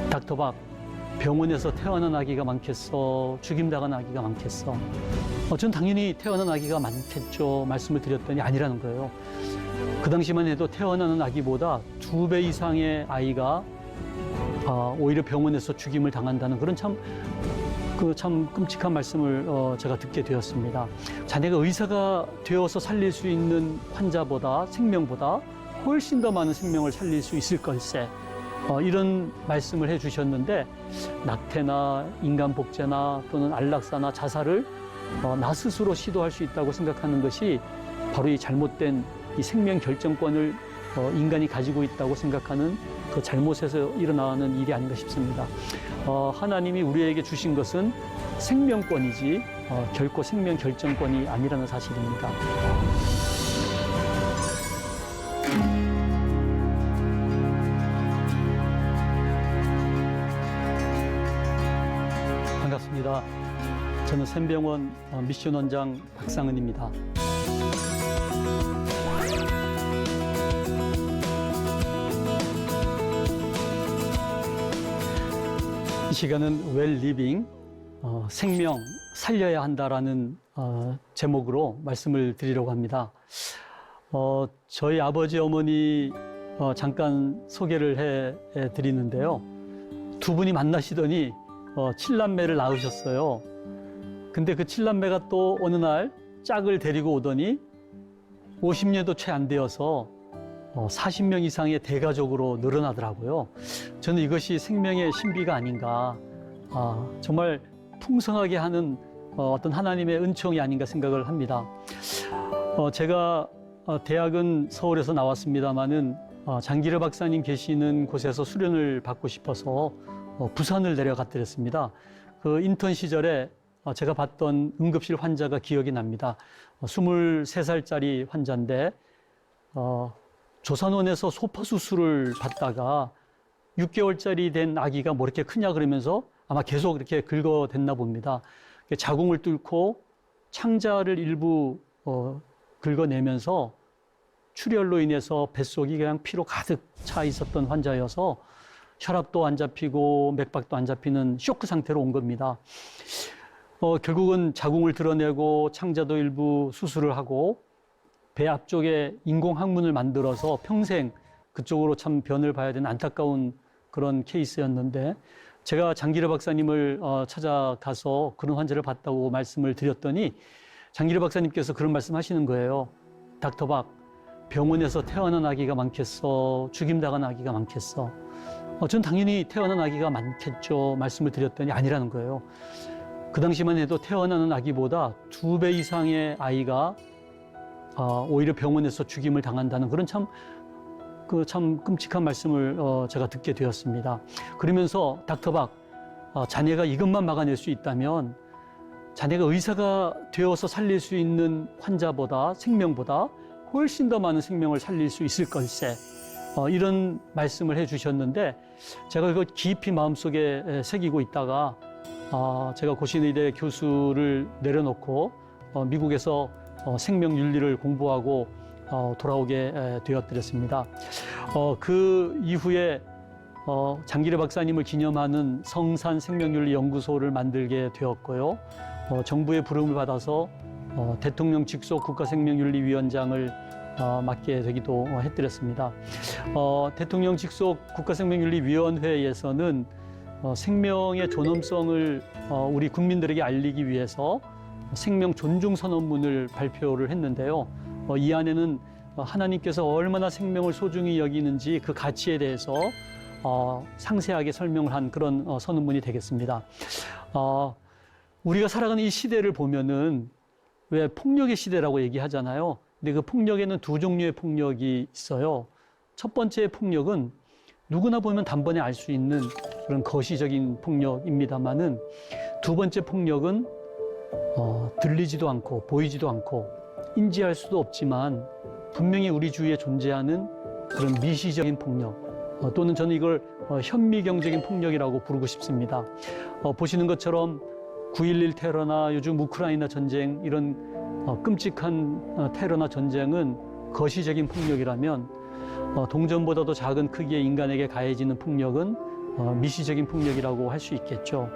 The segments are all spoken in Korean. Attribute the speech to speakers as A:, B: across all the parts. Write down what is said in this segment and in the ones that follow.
A: 닥터박, 병원에서 태어난 아기가 많겠어? 죽임당한 아기가 많겠어? 전 당연히 태어난 아기가 많겠죠. 말씀을 드렸더니 아니라는 거예요. 그 당시만 해도 태어나는 아기보다 2배 이상의 아이가 오히려 병원에서 죽임을 당한다는 그런 참 끔찍한 말씀을 제가 듣게 되었습니다. 자네가 의사가 되어서 살릴 수 있는 환자보다, 생명보다 훨씬 더 많은 생명을 살릴 수 있을 걸세. 이런 말씀을 해주셨는데, 낙태나 인간복제나 또는 안락사나 자살을 나 스스로 시도할 수 있다고 생각하는 것이 바로 이 잘못된 이 생명 결정권을 인간이 가지고 있다고 생각하는 그 잘못에서 일어나는 일이 아닌가 싶습니다. 하나님이 우리에게 주신 것은 생명권이지 결코 생명 결정권이 아니라는 사실입니다. 반갑습니다. 저는 샘병원 미션 원장 박상은입니다. 이 시간은 웰 리빙, 생명 살려야 한다라는 제목으로 말씀을 드리려고 합니다. 저희 아버지 어머니 잠깐 소개를 해 드리는데요. 두 분이 만나시더니 7남매를 낳으셨어요. 근데 그 7남매가 또 어느 날 짝을 데리고 오더니 50년도 채 안 되어서 40명 이상의 대가족으로 늘어나더라고요. 저는 이것이 생명의 신비가 아닌가, 정말 풍성하게 하는 어떤 하나님의 은총이 아닌가 생각을 합니다. 제가 대학은 서울에서 나왔습니다마는 장기려 박사님 계시는 곳에서 수련을 받고 싶어서 부산을 내려갔더랬습니다. 그 인턴 시절에 제가 봤던 응급실 환자가 기억이 납니다. 23살짜리 환자인데 조산원에서 소파 수술을 받다가 6개월짜리 된 아기가 뭐 이렇게 크냐 그러면서 아마 계속 이렇게 긁어댔나 봅니다. 자궁을 뚫고 창자를 일부 긁어내면서 출혈로 인해서 뱃속이 그냥 피로 가득 차 있었던 환자여서 혈압도 안 잡히고 맥박도 안 잡히는 쇼크 상태로 온 겁니다. 결국은 자궁을 드러내고 창자도 일부 수술을 하고 배 앞쪽에 인공항문을 만들어서 평생 그쪽으로 참 변을 봐야 되는 안타까운 그런 케이스였는데, 제가 장기려 박사님을 찾아가서 그런 환자를 봤다고 말씀을 드렸더니 장기려 박사님께서 그런 말씀 하시는 거예요. 닥터박, 병원에서 태어난 아기가 많겠어? 죽임당한 아기가 많겠어? 전 당연히 태어난 아기가 많겠죠. 말씀을 드렸더니 아니라는 거예요. 그 당시만 해도 태어나는 아기보다 2배 이상의 아이가 오히려 병원에서 죽임을 당한다는 그런 참 끔찍한 말씀을 제가 듣게 되었습니다. 그러면서 닥터박, 자네가 이것만 막아낼 수 있다면 자네가 의사가 되어서 살릴 수 있는 환자보다, 생명보다 훨씬 더 많은 생명을 살릴 수 있을 걸세. 이런 말씀을 해주셨는데, 제가 그걸 깊이 마음속에 새기고 있다가 제가 고신의대 교수를 내려놓고 미국에서 생명윤리를 공부하고 돌아오게 되었더랬습니다. 그 이후에 장기려 박사님을 기념하는 성산 생명윤리 연구소를 만들게 되었고요. 정부의 부름을 받아서 대통령 직속 국가생명윤리위원장을 맡게 되기도 했더랬습니다. 대통령 직속 국가생명윤리위원회에서는 생명의 존엄성을 우리 국민들에게 알리기 위해서 생명 존중 선언문을 발표를 했는데요. 이 안에는 하나님께서 얼마나 생명을 소중히 여기는지 그 가치에 대해서 상세하게 설명을 한 그런 선언문이 되겠습니다. 우리가 살아가는 이 시대를 보면은 왜 폭력의 시대라고 얘기하잖아요. 근데 그 폭력에는 두 종류의 폭력이 있어요. 첫 번째 폭력은 누구나 보면 단번에 알 수 있는 그런 거시적인 폭력입니다만은, 두 번째 폭력은 들리지도 않고 보이지도 않고 인지할 수도 없지만 분명히 우리 주위에 존재하는 그런 미시적인 폭력, 또는 저는 이걸 현미경적인 폭력이라고 부르고 싶습니다. 보시는 것처럼 9.11 테러나 요즘 우크라이나 전쟁, 이런 끔찍한 테러나 전쟁은 거시적인 폭력이라면 동전보다도 작은 크기의 인간에게 가해지는 폭력은 미시적인 폭력이라고 할 수 있겠죠.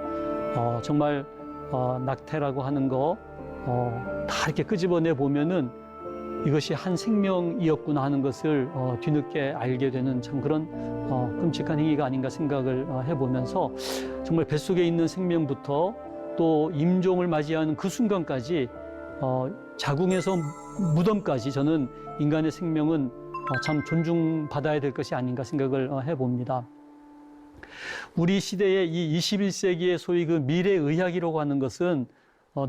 A: 정말 낙태라고 하는 거 다 이렇게 끄집어내 보면은 이것이 한 생명이었구나 하는 것을 뒤늦게 알게 되는 참 그런 끔찍한 행위가 아닌가 생각을 해보면서 정말 뱃속에 있는 생명부터 또 임종을 맞이하는 그 순간까지 자궁에서 무덤까지 저는 인간의 생명은 참 존중받아야 될 것이 아닌가 생각을 해봅니다. 우리 시대의 이 21세기의 소위 그 미래의학이라고 하는 것은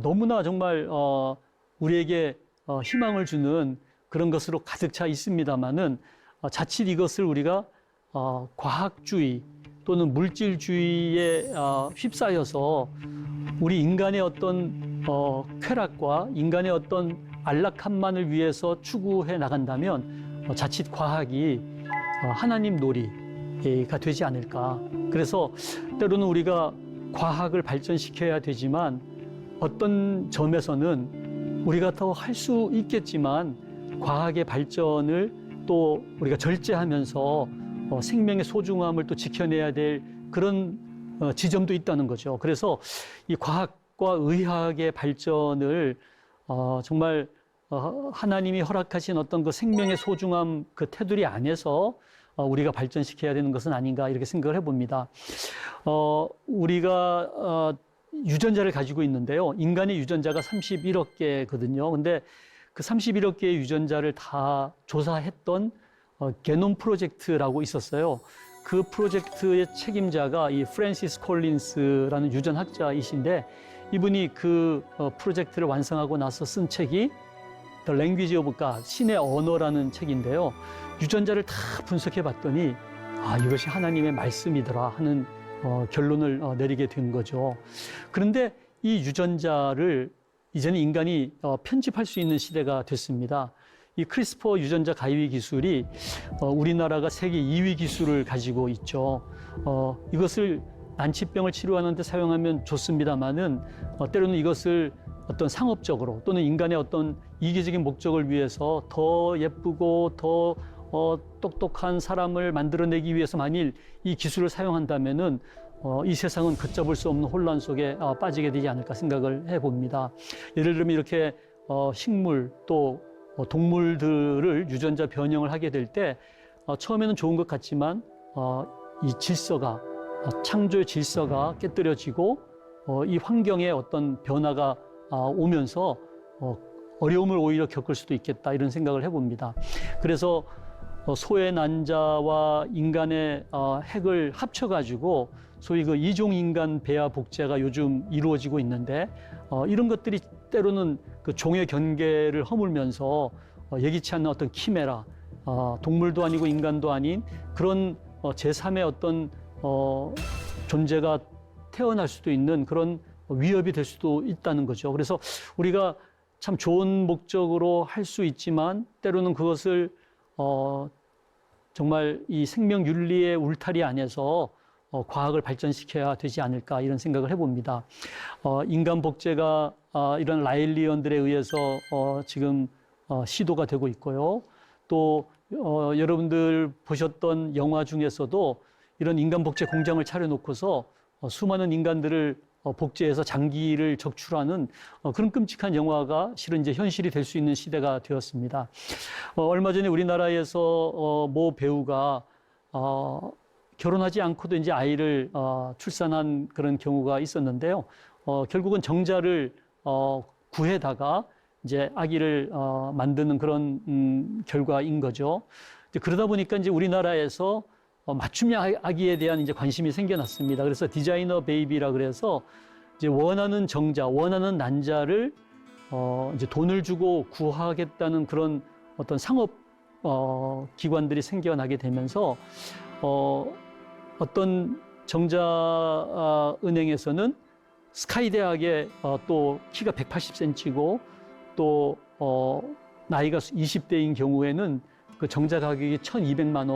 A: 너무나 정말 우리에게 희망을 주는 그런 것으로 가득 차 있습니다마는 자칫 이것을 우리가 과학주의 또는 물질주의에 휩싸여서 우리 인간의 어떤 쾌락과 인간의 어떤 안락함만을 위해서 추구해 나간다면 자칫 과학이 하나님 놀이가 되지 않을까. 그래서 때로는 우리가 과학을 발전시켜야 되지만 어떤 점에서는 우리가 더 할 수 있겠지만 과학의 발전을 또 우리가 절제하면서 생명의 소중함을 또 지켜내야 될 그런 지점도 있다는 거죠. 그래서 이 과학과 의학의 발전을 정말 하나님이 허락하신 어떤 그 생명의 소중함 그 테두리 안에서 우리가 발전시켜야 되는 것은 아닌가 이렇게 생각을 해봅니다. 우리가 유전자를 가지고 있는데요. 인간의 유전자가 31억 개거든요. 근데 그 31억 개의 유전자를 다 조사했던 게놈 프로젝트라고 있었어요. 그 프로젝트의 책임자가 이 프랜시스 콜린스라는 유전학자이신데 이분이 그 프로젝트를 완성하고 나서 쓴 책이 The Language of God, 신의 언어라는 책인데요. 유전자를 다 분석해 봤더니 이것이 하나님의 말씀이더라 하는 결론을 내리게 된 거죠. 그런데 이 유전자를 이제는 인간이 편집할 수 있는 시대가 됐습니다. 이 크리스퍼 유전자 가위 기술이 우리나라가 세계 2위 기술을 가지고 있죠. 이것을 난치병을 치료하는 데 사용하면 좋습니다만은 때로는 이것을 어떤 상업적으로 또는 인간의 어떤 이기적인 목적을 위해서 더 예쁘고 더 똑똑한 사람을 만들어내기 위해서 만일 이 기술을 사용한다면은 이 세상은 걷잡을 수 없는 혼란 속에 빠지게 되지 않을까 생각을 해봅니다. 예를 들면 이렇게 식물 또 동물들을 유전자 변형을 하게 될 때 처음에는 좋은 것 같지만 이 질서가 창조의 질서가 깨뜨려지고 이 환경에 어떤 변화가 오면서 어려움을 오히려 겪을 수도 있겠다 이런 생각을 해봅니다. 그래서 소의 난자와 인간의 핵을 합쳐가지고 소위 그 이종인간 배아 복제가 요즘 이루어지고 있는데 이런 것들이 때로는 그 종의 경계를 허물면서 예기치 않는 어떤 키메라, 동물도 아니고 인간도 아닌 그런 제3의 어떤 존재가 태어날 수도 있는 그런 위협이 될 수도 있다는 거죠. 그래서 우리가 참 좋은 목적으로 할 수 있지만 때로는 그것을 정말 이 생명 윤리의 울타리 안에서 과학을 발전시켜야 되지 않을까 이런 생각을 해봅니다. 인간 복제가 이런 라일리언들에 의해서 지금 시도가 되고 있고요. 또 여러분들 보셨던 영화 중에서도 이런 인간 복제 공장을 차려놓고서 수많은 인간들을 복제해서 장기를 적출하는 그런 끔찍한 영화가 실은 이제 현실이 될 수 있는 시대가 되었습니다. 얼마 전에 우리나라에서 모 배우가 결혼하지 않고도 이제 아이를 출산한 그런 경우가 있었는데요. 결국은 정자를 구해다가 이제 아기를 만드는 그런 결과인 거죠. 그러다 보니까 이제 우리나라에서 맞춤형 아기에 대한 이제 관심이 생겨났습니다. 그래서 디자이너 베이비라 그래서 이제 원하는 정자, 원하는 난자를 이제 돈을 주고 구하겠다는 그런 어떤 상업 기관들이 생겨나게 되면서 어떤 정자 은행에서는 스카이 대학의 또 키가 180cm고 또 나이가 20대인 경우에는 그 정자 가격이 1,200만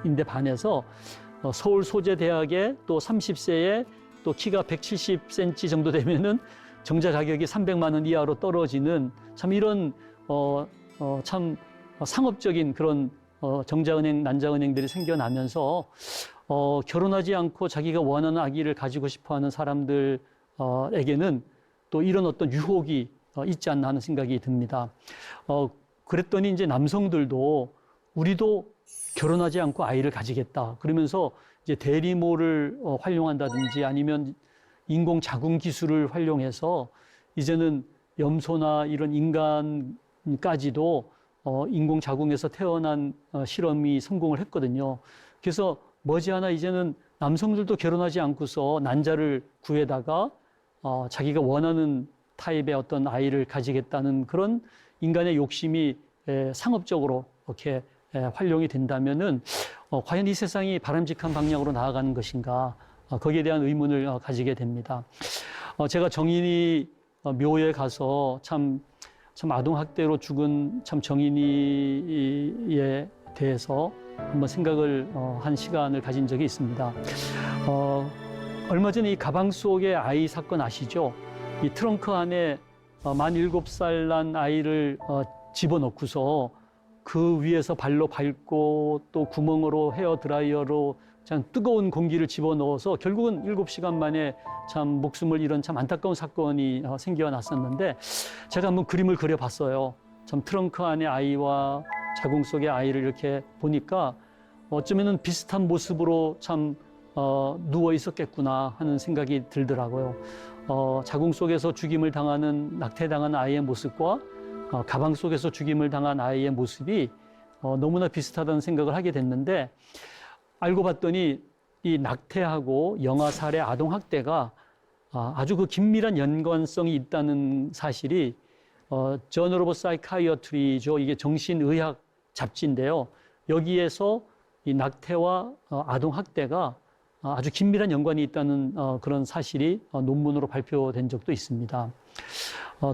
A: 원인데 반해서 서울 소재대학의 또 30세에 또 키가 170cm 정도 되면은 정자 가격이 300만 원 이하로 떨어지는 참 이런 참 상업적인 그런 정자은행, 난자은행들이 생겨나면서 결혼하지 않고 자기가 원하는 아기를 가지고 싶어하는 사람들에게는 또 이런 어떤 유혹이 있지 않나 하는 생각이 듭니다. 그랬더니 이제 남성들도 우리도 결혼하지 않고 아이를 가지겠다. 그러면서 이제 대리모를 활용한다든지 아니면 인공 자궁 기술을 활용해서 이제는 염소나 이런 인간까지도 인공 자궁에서 태어난 실험이 성공을 했거든요. 그래서 머지않아 이제는 남성들도 결혼하지 않고서 난자를 구해다가 자기가 원하는 타입의 어떤 아이를 가지겠다는 그런 인간의 욕심이 상업적으로 이렇게 활용이 된다면은 과연 이 세상이 바람직한 방향으로 나아가는 것인가, 거기에 대한 의문을 가지게 됩니다. 제가 정인이 묘에 가서 참 아동학대로 죽은 참 정인이에 대해서 한번 생각을 한 시간을 가진 적이 있습니다. 얼마 전에 이 가방 속의 아이 사건 아시죠? 이 트렁크 안에 만 7살 난 아이를 집어넣고서 그 위에서 발로 밟고 또 구멍으로 헤어 드라이어로 참 뜨거운 공기를 집어넣어서 결국은 7시간 만에 참 목숨을 잃은 참 안타까운 사건이 생겨났었는데 제가 한번 그림을 그려봤어요. 참 트렁크 안에 아이와 자궁 속의 아이를 이렇게 보니까 어쩌면은 비슷한 모습으로 참 누워 있었겠구나 하는 생각이 들더라고요. 자궁 속에서 죽임을 당하는 낙태당한 아이의 모습과 가방 속에서 죽임을 당한 아이의 모습이 너무나 비슷하다는 생각을 하게 됐는데 알고 봤더니 이 낙태하고 영아 살해 아동 학대가 아주 그 긴밀한 연관성이 있다는 사실이 Journal of Psychiatry죠. 이게 정신의학 잡지인데요. 여기에서 이 낙태와 아동 학대가 아주 긴밀한 연관이 있다는 그런 사실이 논문으로 발표된 적도 있습니다.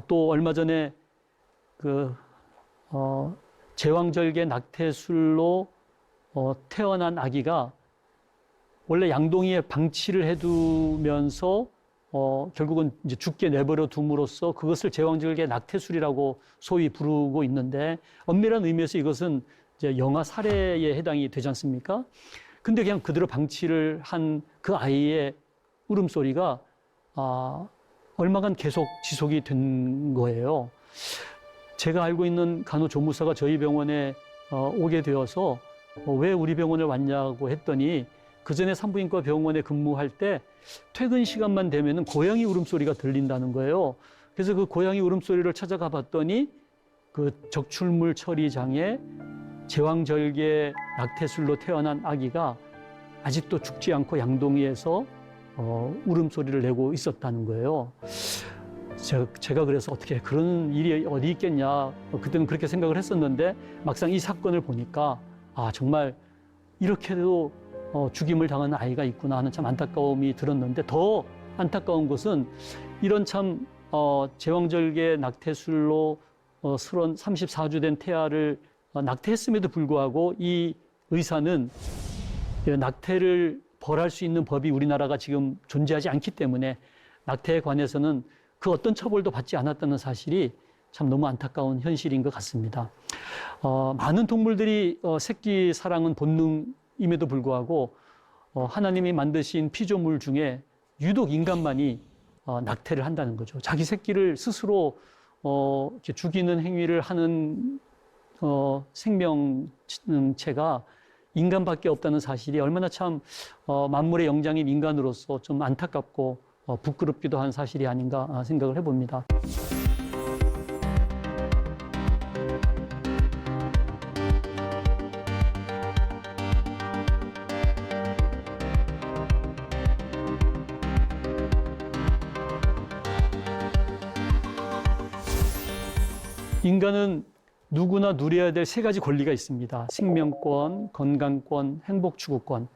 A: 또 얼마 전에 제왕절개 낙태술로 태어난 아기가 원래 양동이에 방치를 해두면서 결국은 이제 죽게 내버려 둠으로써 그것을 제왕절개 낙태술이라고 소위 부르고 있는데 엄밀한 의미에서 이것은 이제 영아 살해에 해당이 되지 않습니까? 근데 그냥 그대로 방치를 한 그 아이의 울음소리가 얼마간 계속 지속이 된 거예요. 제가 알고 있는 간호조무사가 저희 병원에 오게 되어서 왜 우리 병원을 왔냐고 했더니 그 전에 산부인과 병원에 근무할 때 퇴근 시간만 되면은 고양이 울음소리가 들린다는 거예요. 그래서 그 고양이 울음소리를 찾아가 봤더니 그 적출물 처리장에 제왕절개 낙태술로 태어난 아기가 아직도 죽지 않고 양동이에서 울음소리를 내고 있었다는 거예요. 제가 그래서 어떻게 그런 일이 어디 있겠냐 그때는 그렇게 생각을 했었는데 막상 이 사건을 보니까 정말 이렇게도 죽임을 당하는 아이가 있구나 하는 참 안타까움이 들었는데 더 안타까운 것은 이런 참 제왕절개 낙태술로 34주 된 태아를 낙태했음에도 불구하고 이 의사는 낙태를 벌할 수 있는 법이 우리나라가 지금 존재하지 않기 때문에 낙태에 관해서는 그 어떤 처벌도 받지 않았다는 사실이 참 너무 안타까운 현실인 것 같습니다. 많은 동물들이 새끼 사랑은 본능임에도 불구하고 하나님이 만드신 피조물 중에 유독 인간만이 낙태를 한다는 거죠. 자기 새끼를 스스로 이렇게 죽이는 행위를 하는 생명체가 인간밖에 없다는 사실이 얼마나 참 만물의 영장인 인간으로서 좀 안타깝고 부끄럽기도 한 사실이 아닌가 생각을 해봅니다. 인간은 누구나 누려야 될 세 가지 권리가 있습니다. 생명권, 건강권, 행복추구권.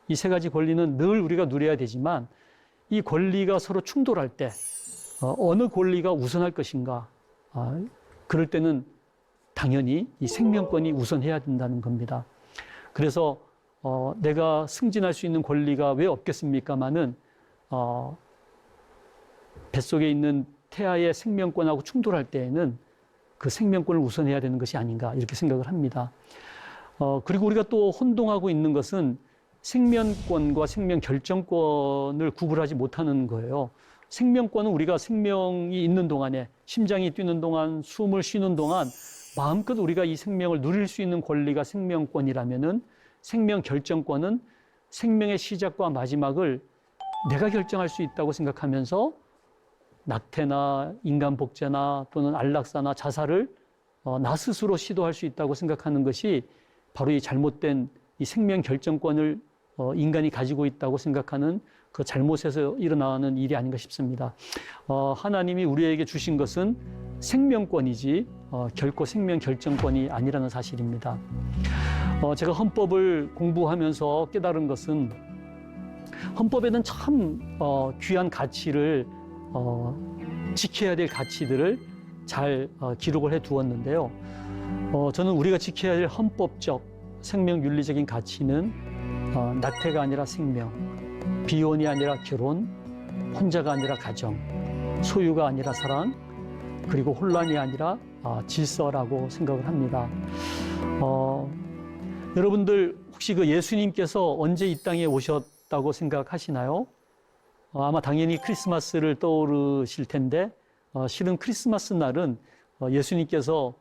A: 이 세 가지 권리는 늘 우리가 누려야 되지만 이 권리가 서로 충돌할 때 어느 권리가 우선할 것인가? 그럴 때는 당연히 이 생명권이 우선해야 된다는 겁니다. 그래서 내가 승진할 수 있는 권리가 왜 없겠습니까마는 뱃속에 있는 태아의 생명권하고 충돌할 때에는 그 생명권을 우선해야 되는 것이 아닌가 이렇게 생각을 합니다. 그리고 우리가 또 혼동하고 있는 것은 생명권과 생명 결정권을 구분하지 못하는 거예요. 생명권은 우리가 생명이 있는 동안에, 심장이 뛰는 동안, 숨을 쉬는 동안 마음껏 우리가 이 생명을 누릴 수 있는 권리가 생명권이라면은, 생명 결정권은 생명의 시작과 마지막을 내가 결정할 수 있다고 생각하면서 낙태나 인간 복제나 또는 안락사나 자살을 나 스스로 시도할 수 있다고 생각하는 것이 바로 이 잘못된 이 생명 결정권을 인간이 가지고 있다고 생각하는 그 잘못에서 일어나는 일이 아닌가 싶습니다. 하나님이 우리에게 주신 것은 생명권이지 결코 생명 결정권이 아니라는 사실입니다. 제가 헌법을 공부하면서 깨달은 것은, 헌법에는 참 귀한 가치를, 지켜야 될 가치들을 잘 기록을 해 두었는데요. 저는 우리가 지켜야 할 헌법적 생명윤리적인 가치는 낙태가 아니라 생명, 비혼이 아니라 결혼, 혼자가 아니라 가정, 소유가 아니라 사랑, 그리고 혼란이 아니라 질서라고 생각을 합니다. 여러분들 혹시 그 예수님께서 언제 이 땅에 오셨다고 생각하시나요? 아마 당연히 크리스마스를 떠오르실 텐데, 실은 크리스마스 날은 예수님께서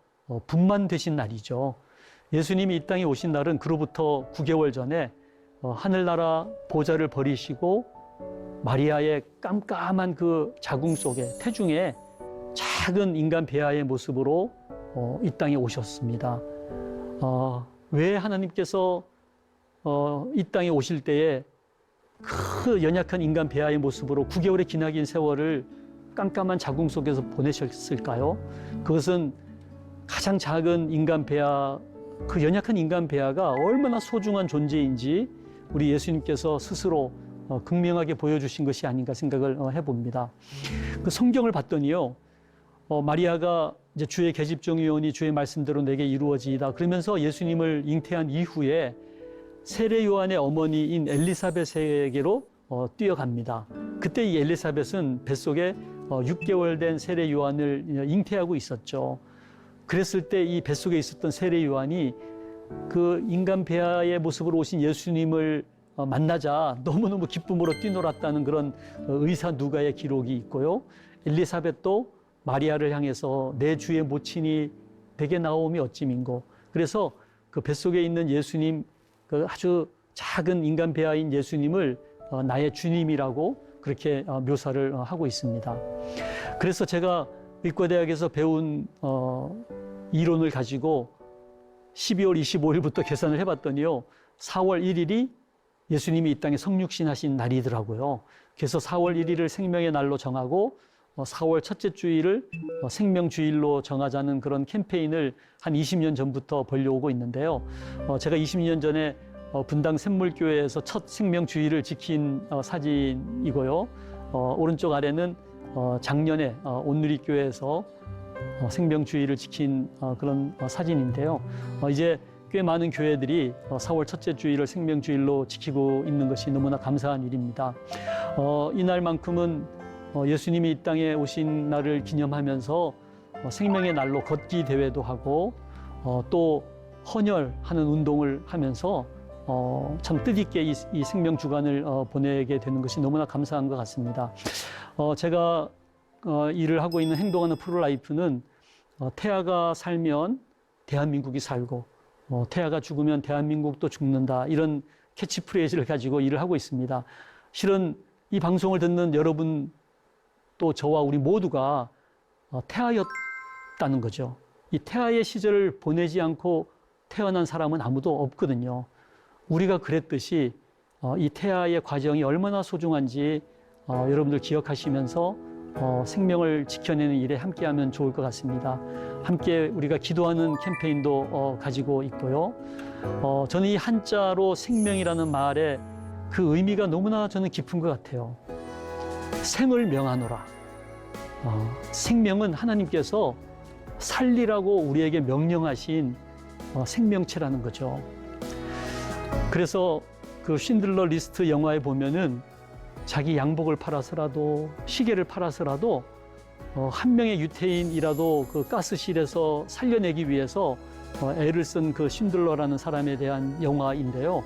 A: 분만되신 날이죠. 예수님이 이 땅에 오신 날은 그로부터 9개월 전에 하늘나라 보좌를 버리시고 마리아의 깜깜한 그 자궁 속에, 태중에 작은 인간 배아의 모습으로 이 땅에 오셨습니다. 왜 하나님께서 이 땅에 오실 때에 그 연약한 인간 배아의 모습으로 9개월의 기나긴 세월을 깜깜한 자궁 속에서 보내셨을까요? 그것은 가장 작은 인간 배아, 그 연약한 인간 배아가 얼마나 소중한 존재인지 우리 예수님께서 스스로 극명하게 보여주신 것이 아닌가 생각을 해봅니다. 그 성경을 봤더니요, 마리아가 이제 주의 계집종이오니 주의 말씀대로 내게 이루어지이다 그러면서 예수님을 잉태한 이후에 세례 요한의 어머니인 엘리사벳에게로 뛰어갑니다. 그때 이 엘리사벳은 뱃속에 6개월 된 세례 요한을 잉태하고 있었죠. 그랬을 때 이 뱃속에 있었던 세례 요한이 그 인간 배아의 모습으로 오신 예수님을 만나자 너무너무 기쁨으로 뛰놀았다는 그런 의사 누가의 기록이 있고요. 엘리사벳도 마리아를 향해서 내 주의 모친이 내게 나오미 어찌민고, 그래서 그 뱃속에 있는 예수님, 그 아주 작은 인간 배아인 예수님을 나의 주님이라고 그렇게 묘사를 하고 있습니다. 그래서 제가 의과대학에서 배운 이론을 가지고 12월 25일부터 계산을 해봤더니요, 4월 1일이 예수님이 이 땅에 성육신하신 날이더라고요. 그래서 4월 1일을 생명의 날로 정하고 4월 첫째 주일을 생명주일로 정하자는 그런 캠페인을 한 20년 전부터 벌려오고 있는데요. 제가 20년 전에 분당 샘물교회에서 첫 생명주일을 지킨 사진이고요. 오른쪽 아래는 작년에 온누리교회에서 생명주일을 지킨 그런 사진인데요. 이제 꽤 많은 교회들이 4월 첫째 주일을 생명주일로 지키고 있는 것이 너무나 감사한 일입니다. 이날만큼은 예수님이 이 땅에 오신 날을 기념하면서 생명의 날로 걷기 대회도 하고 또 헌혈하는 운동을 하면서 참 뜻있게 이 생명 주간을 보내게 되는 것이 너무나 감사한 것 같습니다. 제가 일을 하고 있는 행동하는 프로라이프는 태아가 살면 대한민국이 살고 태아가 죽으면 대한민국도 죽는다, 이런 캐치프레이즈를 가지고 일을 하고 있습니다. 실은 이 방송을 듣는 여러분 또 저와 우리 모두가 태아였다는 거죠. 이 태아의 시절을 보내지 않고 태어난 사람은 아무도 없거든요. 우리가 그랬듯이 이 태아의 과정이 얼마나 소중한지 여러분들 기억하시면서 생명을 지켜내는 일에 함께하면 좋을 것 같습니다. 함께 우리가 기도하는 캠페인도 가지고 있고요. 저는 이 한자로 생명이라는 말의 그 의미가 너무나 저는 깊은 것 같아요. 생을 명하노라. 생명은 하나님께서 살리라고 우리에게 명령하신 생명체라는 거죠. 그래서 그 쉰들러 리스트 영화에 보면은 자기 양복을 팔아서라도 시계를 팔아서라도 한 명의 유태인이라도 그 가스실에서 살려내기 위해서 애를 쓴 그 신들러라는 사람에 대한 영화인데요.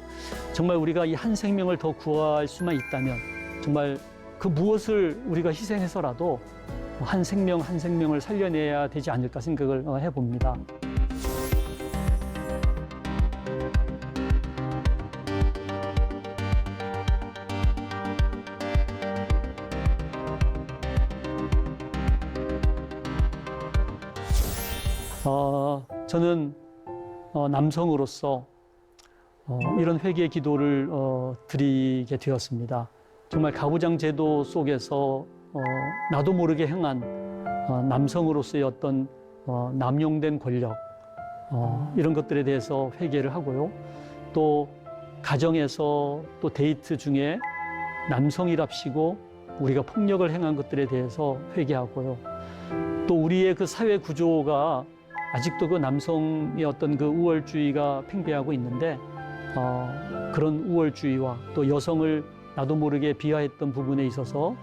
A: 정말 우리가 이 한 생명을 더 구할 수만 있다면 정말 그 무엇을 우리가 희생해서라도 한 생명 한 생명을 살려내야 되지 않을까 생각을 해봅니다. 저는 남성으로서 이런 회개 기도를 드리게 되었습니다. 정말 가부장 제도 속에서 나도 모르게 행한 남성으로서의 어떤 남용된 권력 이런 것들에 대해서 회개를 하고요. 또 가정에서 또 데이트 중에 남성이랍시고 우리가 폭력을 행한 것들에 대해서 회개하고요. 또 우리의 그 사회 구조가 아직도 그 남성의 어떤 그 우월주의가 팽배하고 있는데 그런 우월주의와 또 여성을 나도 모르게 비하했던 부분에 있어서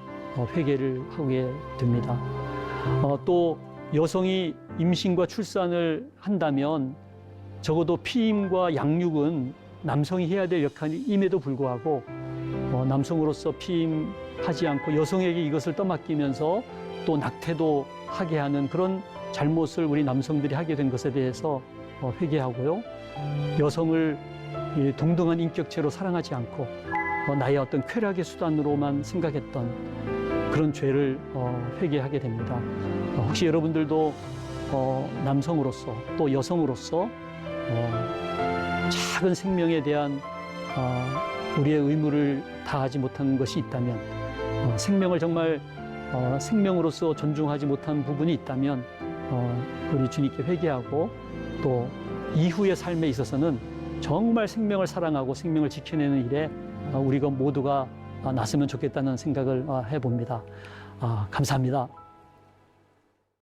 A: 회개를 하게 됩니다. 또 여성이 임신과 출산을 한다면 적어도 피임과 양육은 남성이 해야 될 역할임에도 불구하고 남성으로서 피임하지 않고 여성에게 이것을 떠맡기면서 또 낙태도 하게 하는 그런 잘못을 우리 남성들이 하게 된 것에 대해서 회개하고요. 여성을 동등한 인격체로 사랑하지 않고 나의 어떤 쾌락의 수단으로만 생각했던 그런 죄를 회개하게 됩니다. 혹시 여러분들도 남성으로서 또 여성으로서 작은 생명에 대한 우리의 의무를 다하지 못한 것이 있다면 생명을 정말 생명으로서 존중하지 못한 부분이 있다면 우리 주님께 회개하고 또 이후의 삶에 있어서는 정말 생명을 사랑하고 생명을 지켜내는 일에 우리가 모두가 나서면 좋겠다는 생각을 해봅니다. 감사합니다.